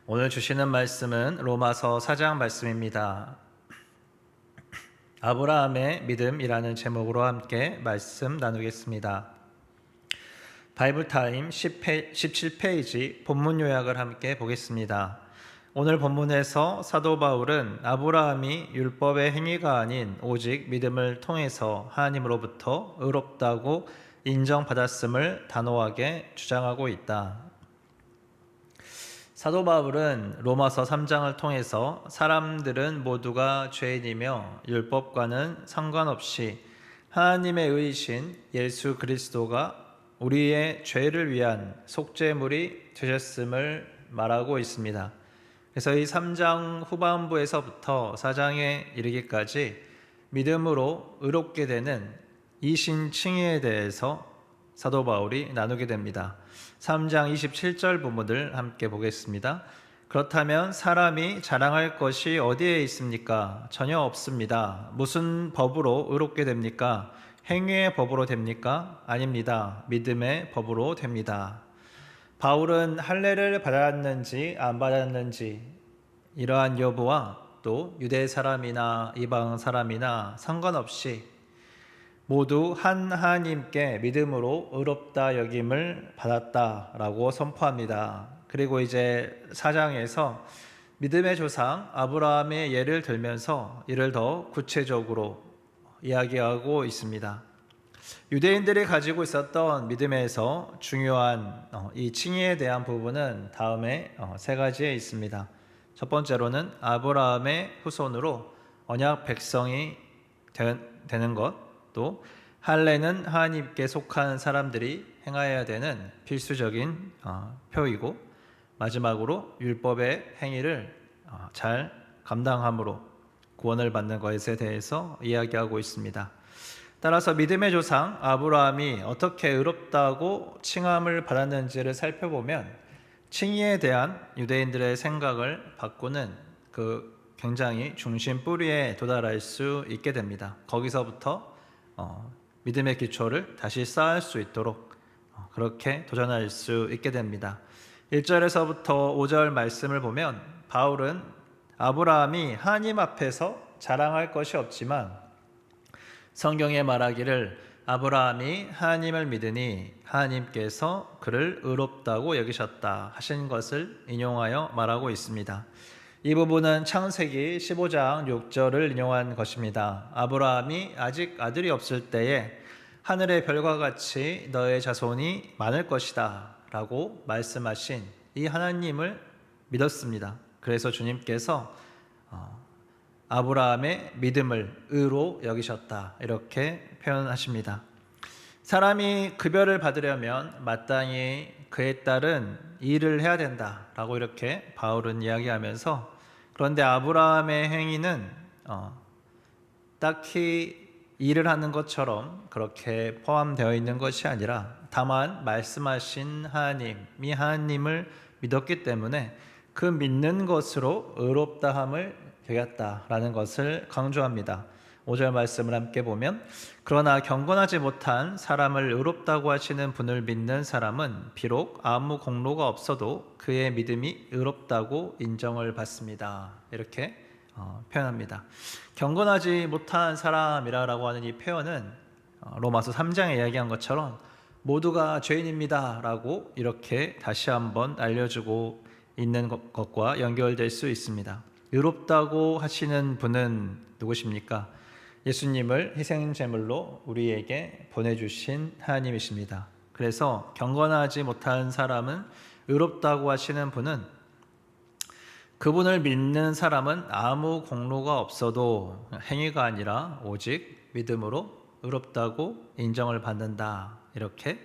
오늘 주시는 말씀은 로마서 4장 말씀입니다. 아브라함의 믿음이라는 제목으로 함께 말씀 나누겠습니다. 바이블타임 17페이지 본문 요약을 함께 보겠습니다. 오늘 본문에서 사도 바울은 아브라함이 율법의 행위가 아닌 오직 믿음을 통해서 하나님으로부터 의롭다고 인정받았음을 단호하게 주장하고 있다. 사도 바울은 로마서 3장을 통해서 사람들은 모두가 죄인이며 율법과는 상관없이 하나님의 의이신 예수 그리스도가 우리의 죄를 위한 속죄물이 되셨음을 말하고 있습니다. 그래서 이 3장 후반부에서부터 4장에 이르기까지 믿음으로 의롭게 되는 이신칭의에 대해서 사도 바울이 나누게 됩니다. 3장 27절 부분을 함께 보겠습니다. 그렇다면 사람이 자랑할 것이 어디에 있습니까? 전혀 없습니다. 무슨 법으로 의롭게 됩니까? 행위의 법으로 됩니까? 아닙니다. 믿음의 법으로 됩니다. 바울은 할례를 받았는지 안 받았는지 이러한 여부와 또 유대 사람이나 이방 사람이나 상관없이 모두 한 하나님께 믿음으로 의롭다 여김을 받았다라고 선포합니다. 그리고 이제 4장에서 믿음의 조상 아브라함의 예를 들면서 이를 더 구체적으로 이야기하고 있습니다. 유대인들이 가지고 있었던 믿음에서 중요한 이 칭의에 대한 부분은 다음에 세 가지에 있습니다. 첫 번째로는 아브라함의 후손으로 언약 백성이 되는 것, 또 할례는 하나님께 속한 사람들이 행해야 되는 필수적인 표이고, 마지막으로 율법의 행위를 잘 감당함으로 구원을 받는 것에 대해서 이야기하고 있습니다. 따라서 믿음의 조상 아브라함이 어떻게 의롭다고 칭함을 받았는지를 살펴보면 칭의에 대한 유대인들의 생각을 바꾸는 그 굉장히 중심 뿌리에 도달할 수 있게 됩니다. 거기서부터 믿음의 기초를 다시 쌓을 수 있도록 그렇게 도전할 수 있게 됩니다. 1절에서부터 5절 말씀을 보면 바울은 아브라함이 하나님 앞에서 자랑할 것이 없지만 성경에 말하기를 아브라함이 하나님을 믿으니 하나님께서 그를 의롭다고 여기셨다 하신 것을 인용하여 말하고 있습니다. 이 부분은 창세기 15장 6절을 인용한 것입니다. 아브라함이 아직 아들이 없을 때에 하늘의 별과 같이 너의 자손이 많을 것이다 라고 말씀하신 이 하나님을 믿었습니다. 그래서 주님께서 아브라함의 믿음을 의로 여기셨다 이렇게 표현하십니다. 사람이 급여를 받으려면 마땅히 그에 따른 일을 해야 된다라고 이렇게 바울은 이야기하면서, 그런데 아브라함의 행위는 딱히 일을 하는 것처럼 그렇게 포함되어 있는 것이 아니라 다만 말씀하신 하나님이 하나님을 믿었기 때문에 그 믿는 것으로 의롭다함을 여겼다라는 것을 강조합니다. 5절 말씀을 함께 보면 그러나 경건하지 못한 사람을 의롭다고 하시는 분을 믿는 사람은 비록 아무 공로가 없어도 그의 믿음이 의롭다고 인정을 받습니다. 이렇게 표현합니다. 경건하지 못한 사람이라고 하는 이 표현은 로마서 3장에 이야기한 것처럼 모두가 죄인입니다 라고 이렇게 다시 한번 알려주고 있는 것과 연결될 수 있습니다. 의롭다고 하시는 분은 누구십니까? 예수님을 희생제물로 우리에게 보내주신 하나님이십니다. 그래서 경건하지 못한 사람은 의롭다고 하시는 분은 그분을 믿는 사람은 아무 공로가 없어도 행위가 아니라 오직 믿음으로 의롭다고 인정을 받는다 이렇게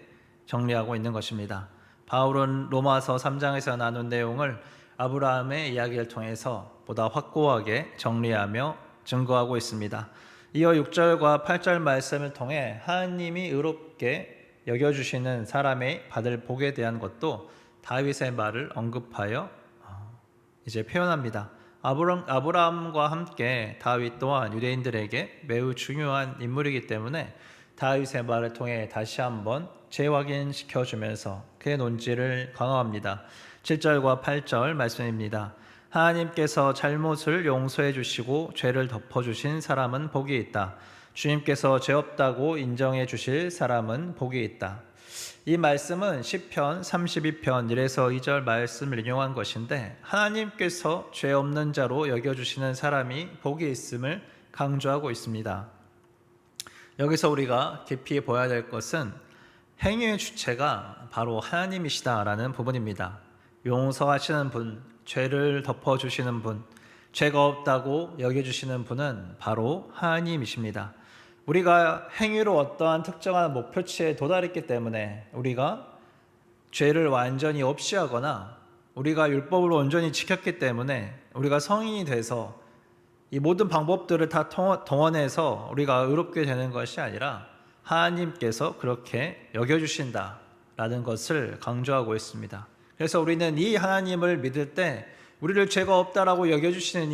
정리하고 있는 것입니다. 바울은 로마서 3장에서 나눈 내용을 아브라함의 이야기를 통해서 보다 확고하게 정리하며 증거하고 있습니다. 이어 6절과 8절 말씀을 통해 하나님이 의롭게 여겨주시는 사람의 받을 복에 대한 것도 다윗의 말을 언급하여 이제 표현합니다. 아브라함과 함께 다윗 또한 유대인들에게 매우 중요한 인물이기 때문에 다윗의 말을 통해 다시 한번 재확인시켜 주면서 그의 논지를 강화합니다. 7절과 8절 말씀입니다. 하나님께서 잘못을 용서해 주시고 죄를 덮어 주신 사람은 복이 있다. 주님께서 죄 없다고 인정해 주실 사람은 복이 있다. 이 말씀은 시편 32편 1에서 2절 말씀을 인용한 것인데, 하나님께서 죄 없는 자로 여겨주시는 사람이 복이 있음을 강조하고 있습니다. 여기서 우리가 깊이 보아야 될 것은 행위의 주체가 바로 하나님이시다라는 부분입니다. 용서하시는 분, 죄를 덮어주시는 분, 죄가 없다고 여겨주시는 분은 바로 하나님이십니다. 우리가 행위로 어떠한 특정한 목표치에 도달했기 때문에 우리가 죄를 완전히 없이 하거나 우리가 율법을 온전히 지켰기 때문에 우리가 성인이 돼서 이 모든 방법들을 다 동원해서 우리가 의롭게 되는 것이 아니라 하나님께서 그렇게 여겨주신다라는 것을 강조하고 있습니다. 그래서 우리는 이 하나님을 믿을 때, 우리를 죄가 없다라고 여겨주시는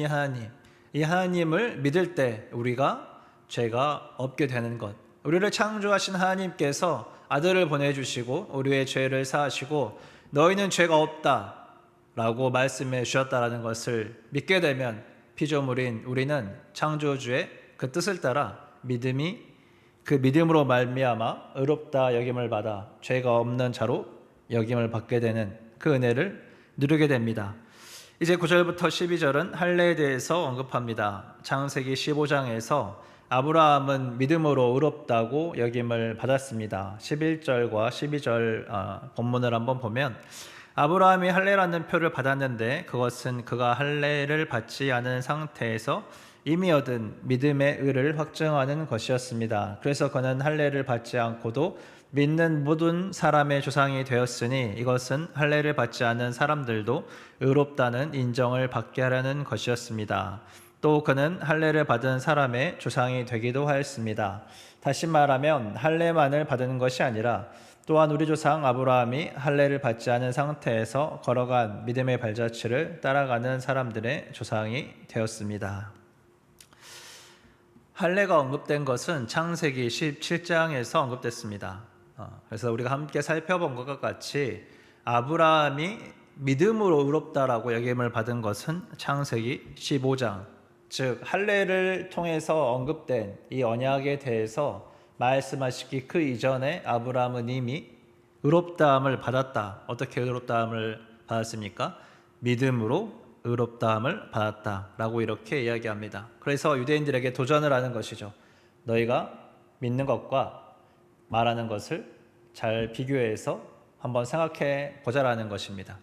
이 하나님을 믿을 때 우리가 죄가 없게 되는 것, 우리를 창조하신 하나님께서 아들을 보내주시고 우리의 죄를 사하시고 너희는 죄가 없다라고 말씀해 주셨다라는 것을 믿게 되면 피조물인 우리는 창조주의 그 뜻을 따라 그 믿음으로 말미암아 의롭다 여김을 받아 죄가 없는 자로 여김을 받게 되는 그 은혜를 누리게 됩니다. 이제 9절부터 12절은 할례에 대해서 언급합니다. 창세기 15장에서 아브라함은 믿음으로 의롭다고 여김을 받았습니다. 11절과 12절 본문을 한번 보면, 아브라함이 할례라는 표를 받았는데 그것은 그가 할례를 받지 않은 상태에서 이미 얻은 믿음의 의를 확증하는 것이었습니다. 그래서 그는 할례를 받지 않고도 믿는 모든 사람의 조상이 되었으니 이것은 할례를 받지 않은 사람들도 의롭다는 인정을 받게 하려는 것이었습니다. 또 그는 할례를 받은 사람의 조상이 되기도 하였습니다. 다시 말하면 할례만을 받은 것이 아니라 또한 우리 조상 아브라함이 할례를 받지 않은 상태에서 걸어간 믿음의 발자취를 따라가는 사람들의 조상이 되었습니다. 할례가 언급된 것은 창세기 17장에서 언급됐습니다. 그래서 우리가 함께 살펴본 것과 같이 아브라함이 믿음으로 의롭다라고 여김을 받은 것은 창세기 15장, 즉 할례를 통해서 언급된 이 언약에 대해서 말씀하시기 그 이전에 아브라함은 이미 의롭다함을 받았다. 어떻게 의롭다함을 받았습니까? 믿음으로 의롭다함을 받았다라고 이렇게 이야기합니다. 그래서 유대인들에게 도전을 하는 것이죠. 너희가 믿는 것과 말하는 것을 잘 비교해서 한번 생각해 보자라는 것입니다.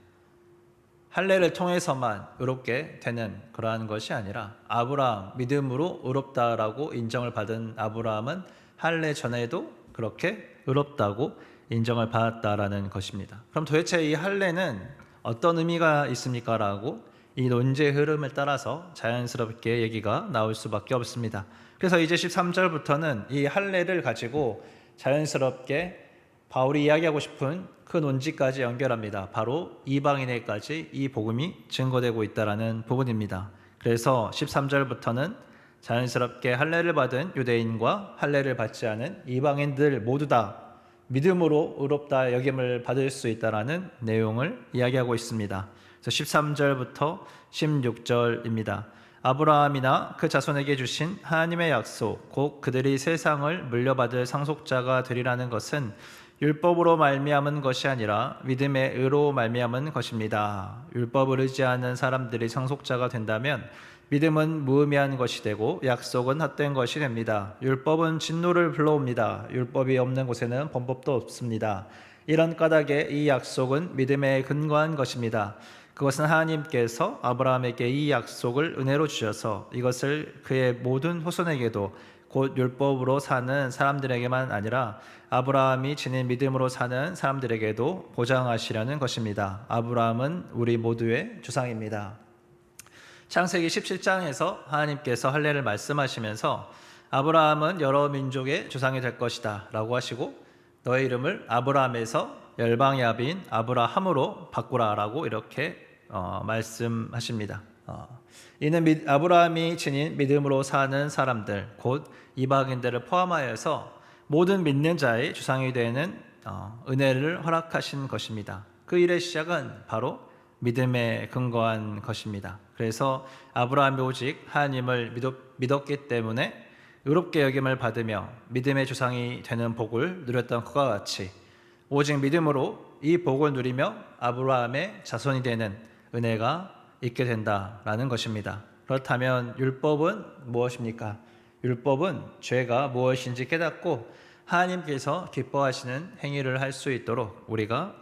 할례를 통해서만 의롭게 되는 그러한 것이 아니라 아브라함, 믿음으로 의롭다라고 인정을 받은 아브라함은 할례 전에도 그렇게 의롭다고 인정을 받았다라는 것입니다. 그럼 도대체 이 할례는 어떤 의미가 있습니까? 라고 이 논제의 흐름을 따라서 자연스럽게 얘기가 나올 수밖에 없습니다. 그래서 이제 13절부터는 이 할례를 가지고 자연스럽게 바울이 이야기하고 싶은 그 논지까지 연결합니다. 바로 이방인에게까지 이 복음이 증거되고 있다라는 부분입니다. 그래서 13절부터는 자연스럽게 할례를 받은 유대인과 할례를 받지 않은 이방인들 모두 다 믿음으로 의롭다 여김을 받을 수 있다라는 내용을 이야기하고 있습니다. 그래서 13절부터 16절입니다. 아브라함이나 그 자손에게 주신 하나님의 약속, 곧 그들이 세상을 물려받을 상속자가 되리라는 것은 율법으로 말미암은 것이 아니라 믿음의 의로 말미암은 것입니다. 율법을 의지하는 사람들이 상속자가 된다면 믿음은 무의미한 것이 되고 약속은 헛된 것이 됩니다. 율법은 진노를 불러옵니다. 율법이 없는 곳에는 범법도 없습니다. 이런 까닭에 이 약속은 믿음에 근거한 것입니다. 그것은 하나님께서 아브라함에게 이 약속을 은혜로 주셔서 이것을 그의 모든 후손에게도 곧 율법으로 사는 사람들에게만 아니라 아브라함이 지닌 믿음으로 사는 사람들에게도 보장하시려는 것입니다. 아브라함은 우리 모두의 조상입니다. 창세기 17장에서 하나님께서 할례를 말씀하시면서 아브라함은 여러 민족의 조상이 될 것이다 라고 하시고 너의 이름을 아브라함에서 열방의 아비인 아브라함으로 바꾸라 라고 이렇게 말씀하십니다. 이는 아브라함이 지닌 믿음으로 사는 사람들 곧 이방인들을 포함하여서 모든 믿는 자의 주상이 되는 은혜를 허락하신 것입니다. 그 일의 시작은 바로 믿음에 근거한 것입니다. 그래서 아브라함이 오직 하나님을 믿었기 때문에 의롭게 여김을 받으며 믿음의 주상이 되는 복을 누렸던 것과 같이 오직 믿음으로 이 복을 누리며 아브라함의 자손이 되는 은혜가 있게 된다라는 것입니다. 그렇다면 율법은 무엇입니까? 율법은 죄가 무엇인지 깨닫고 하나님께서 기뻐하시는 행위를 할 수 있도록 우리가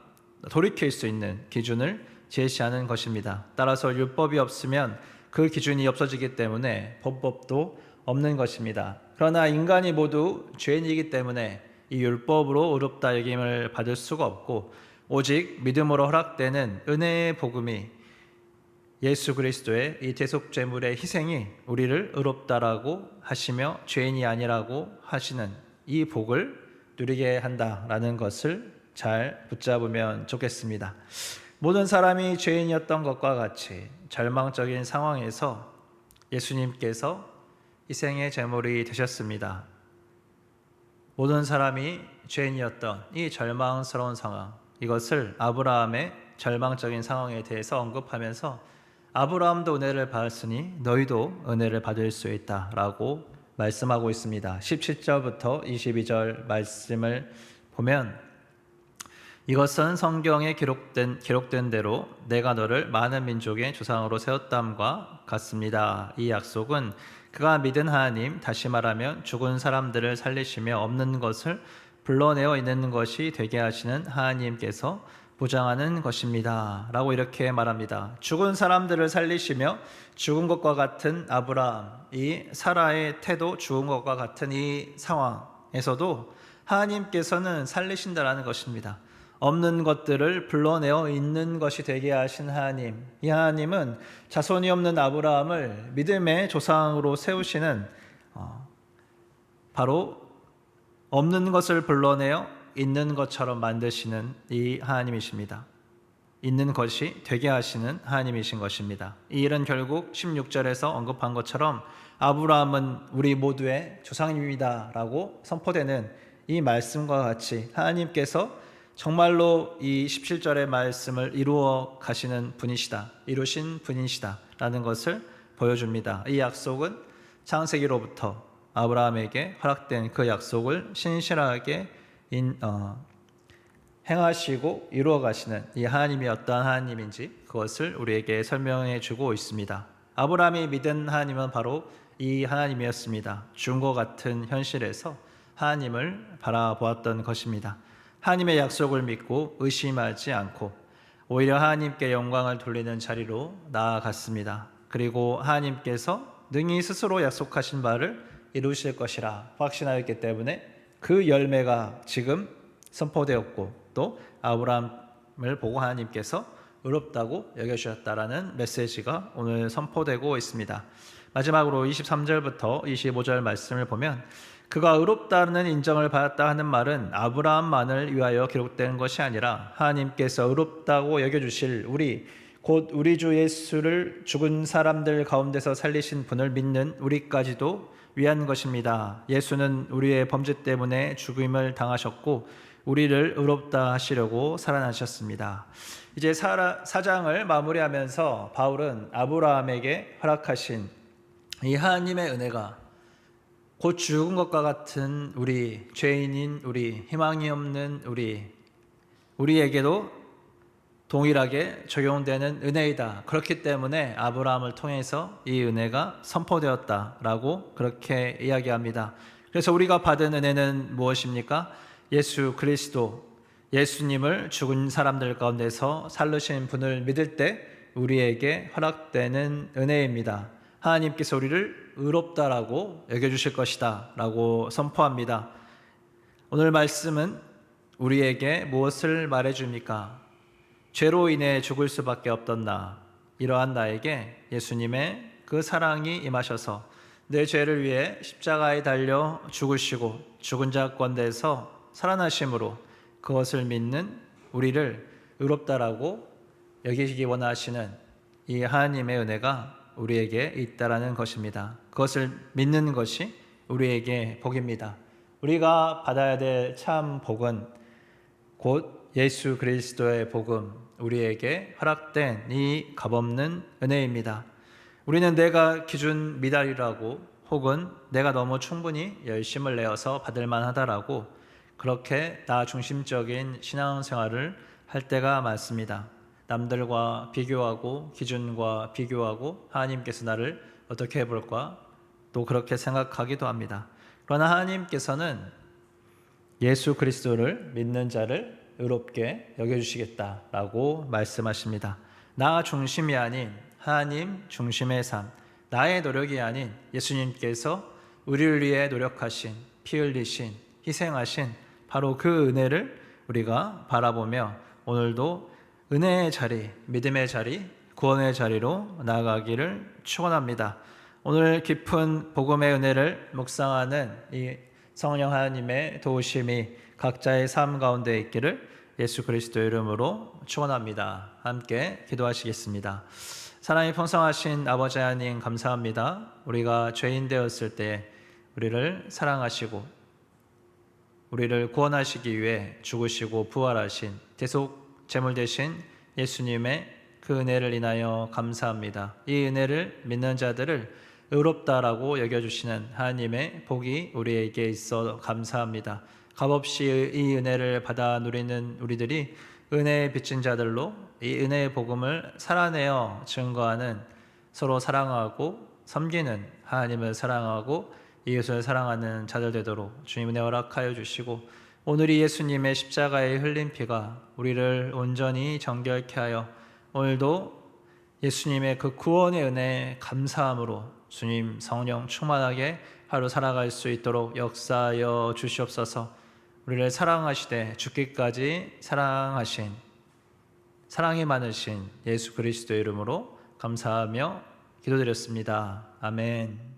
돌이킬 수 있는 기준을 제시하는 것입니다. 따라서 율법이 없으면 그 기준이 없어지기 때문에 법도 없는 것입니다. 그러나 인간이 모두 죄인이기 때문에 이 율법으로 의롭다 여김을 받을 수가 없고 오직 믿음으로 허락되는 은혜의 복음이 예수 그리스도의 이 대속 제물의 희생이 우리를 의롭다라고 하시며 죄인이 아니라고 하시는 이 복을 누리게 한다라는 것을 잘 붙잡으면 좋겠습니다. 모든 사람이 죄인이었던 것과 같이 절망적인 상황에서 예수님께서 희생의 제물이 되셨습니다. 모든 사람이 죄인이었던 이 절망스러운 상황, 이것을 아브라함의 절망적인 상황에 대해서 언급하면서 아브라함도 은혜를 받았으니 너희도 은혜를 받을 수 있다라고 말씀하고 있습니다. 17절부터 22절 말씀을 보면 이것은 성경에 기록된 대로 내가 너를 많은 민족의 조상으로 세웠담과 같습니다. 이 약속은 그가 믿은 하나님, 다시 말하면 죽은 사람들을 살리시며 없는 것을 불러내어 있는 것이 되게 하시는 하나님께서 보장하는 것입니다. 라고 이렇게 말합니다. 죽은 사람들을 살리시며 죽은 것과 같은 아브라함, 이 사라의 태도 죽은 것과 같은 이 상황에서도 하나님께서는 살리신다라는 것입니다. 없는 것들을 불러내어 있는 것이 되게 하신 하나님, 이 하나님은 자손이 없는 아브라함을 믿음의 조상으로 세우시는 바로 없는 것을 불러내어 있는 것처럼 만드시는 이 하나님이십니다. 있는 것이 되게 하시는 하나님이신 것입니다. 이 일은 결국 16절에서 언급한 것처럼 아브라함은 우리 모두의 조상입니다 라고 선포되는 이 말씀과 같이 하나님께서 정말로 이 17절의 말씀을 이루어 가시는 분이시다, 이루신 분이시다 라는 것을 보여줍니다. 이 약속은 창세기로부터 아브라함에게 허락된 그 약속을 신실하게 행하시고 이루어 가시는 이 하나님이 어떠한 하나님인지 그것을 우리에게 설명해 주고 있습니다. 아브라함이 믿은 하나님은 바로 이 하나님이었습니다. 죽은 것 같은 현실에서 하나님을 바라보았던 것입니다. 하나님의 약속을 믿고 의심하지 않고 오히려 하나님께 영광을 돌리는 자리로 나아갔습니다. 그리고 하나님께서 능히 스스로 약속하신 바를 이루실 것이라 확신하였기 때문에 그 열매가 지금 선포되었고 또 아브라함을 보고 하나님께서 의롭다고 여겨주셨다라는 메시지가 오늘 선포되고 있습니다. 마지막으로 23절부터 25절 말씀을 보면 그가 의롭다는 인정을 받았다 하는 말은 아브라함만을 위하여 기록된 것이 아니라 하나님께서 의롭다고 여겨주실 곧 우리 주 예수를 죽은 사람들 가운데서 살리신 분을 믿는 우리까지도 위한 것입니다. 예수는 우리의 범죄 때문에 죽임을 당하셨고 우리를 의롭다 하시려고 살아나셨습니다. 이제 사장을 마무리하면서 바울은 아브라함에게 허락하신 이 하나님의 은혜가 곧 죽은 것과 같은 우리, 죄인인 우리, 희망이 없는 우리에게도 동일하게 적용되는 은혜이다. 그렇기 때문에 아브라함을 통해서 이 은혜가 선포되었다라고 그렇게 이야기합니다. 그래서 우리가 받은 은혜는 무엇입니까? 예수 그리스도, 예수님을 죽은 사람들 가운데서 살리신 분을 믿을 때 우리에게 허락되는 은혜입니다. 하나님께서 우리를 의롭다라고 여겨주실 것이다 라고 선포합니다. 오늘 말씀은 우리에게 무엇을 말해줍니까? 죄로 인해 죽을 수밖에 없던 이러한 나에게 예수님의 그 사랑이 임하셔서 내 죄를 위해 십자가에 달려 죽으시고 죽은 자 가운데서 살아나심으로 그것을 믿는 우리를 의롭다라고 여기시기 원하시는 이 하나님의 은혜가 우리에게 있다라는 것입니다. 그것을 믿는 것이 우리에게 복입니다. 우리가 받아야 될 참 복은 곧 예수 그리스도의 복음, 우리에게 허락된 이 값없는 은혜입니다. 우리는 내가 기준 미달이라고 혹은 내가 너무 충분히 열심을 내어서 받을 만하다라고 그렇게 나 중심적인 신앙생활을 할 때가 많습니다. 남들과 비교하고 기준과 비교하고 하나님께서 나를 어떻게 해볼까? 또 그렇게 생각하기도 합니다. 그러나 하나님께서는 예수 그리스도를 믿는 자를 의롭게 여겨주시겠다라고 말씀하십니다. 나 중심이 아닌 하나님 중심의 삶, 나의 노력이 아닌 예수님께서 우리를 위해 노력하신, 피 흘리신, 희생하신 바로 그 은혜를 우리가 바라보며 오늘도 은혜의 자리, 믿음의 자리, 구원의 자리로 나아가기를 축원합니다. 오늘 깊은 복음의 은혜를 묵상하는 이 성령 하나님의 도우심이 각자의 삶 가운데 있기를 예수 그리스도의 이름으로 축원합니다. 함께 기도하시겠습니다. 사랑이 풍성하신 아버지 하나님 감사합니다. 우리가 죄인 되었을 때 우리를 사랑하시고 우리를 구원하시기 위해 죽으시고 부활하신 대속 제물 되신 예수님의 그 은혜를 인하여 감사합니다. 이 은혜를 믿는 자들을 의롭다라고 여겨주시는 하나님의 복이 우리에게 있어 감사합니다. 값없이 이 은혜를 받아 누리는 우리들이 은혜에 빚진 자들로 이 은혜의 복음을 살아내어 증거하는 서로 사랑하고 섬기는 하나님을 사랑하고 이웃을 사랑하는 자들 되도록 주님 은혜 허락하여 주시고 오늘이 예수님의 십자가의 흘린 피가 우리를 온전히 정결케 하여 오늘도 예수님의 그 구원의 은혜에 감사함으로 주님 성령 충만하게 하루 살아갈 수 있도록 역사하여 주시옵소서. 우리를 사랑하시되 죽기까지 사랑하신 사랑이 많으신 예수 그리스도의 이름으로 감사하며 기도드렸습니다. 아멘.